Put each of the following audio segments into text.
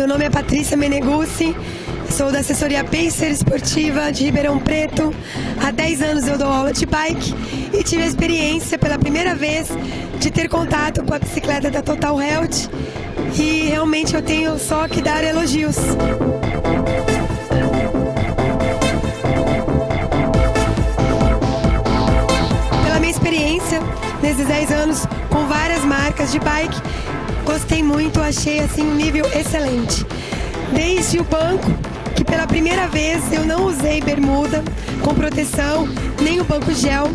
Meu nome é Patrícia Meneguzzi, sou da assessoria Pacer Esportiva de Ribeirão Preto. Há 10 anos eu dou aula de bike e tive a experiência pela primeira vez de ter contato com a bicicleta da Total Health e realmente eu tenho só que dar elogios. Pela minha experiência nesses 10 anos com várias marcas de bike, gostei muito, achei assim um nível excelente. Desde o banco, que pela primeira vez eu não usei bermuda com proteção, nem o banco gel.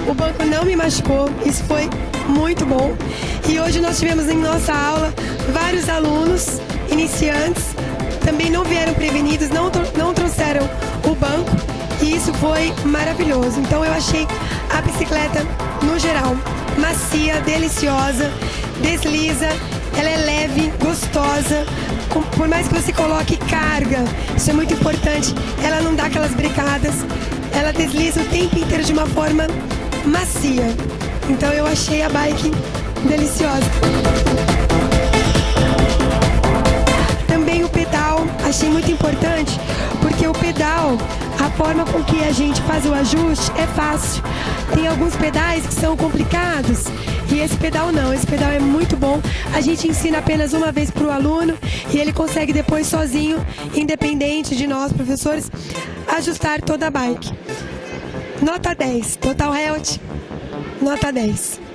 O banco não me machucou, isso foi muito bom. E hoje nós tivemos em nossa aula vários alunos iniciantes, também não vieram prevenidos, não trouxeram o banco, e isso foi maravilhoso. Então eu achei a bicicleta, no geral, macia, deliciosa, desliza, ela é leve, gostosa, por mais que você coloque carga, isso é muito importante, ela não dá aquelas brecadas, ela desliza o tempo inteiro de uma forma macia. Então eu achei a bike deliciosa. Também o pedal, achei muito importante, porque o pedal, a forma com que a gente faz o ajuste é fácil. Tem alguns pedais que são complicados e esse pedal não, esse pedal é muito bom. A gente ensina apenas uma vez para o aluno e ele consegue depois sozinho, independente de nós, professores, ajustar toda a bike. Nota 10, Total Health, nota 10.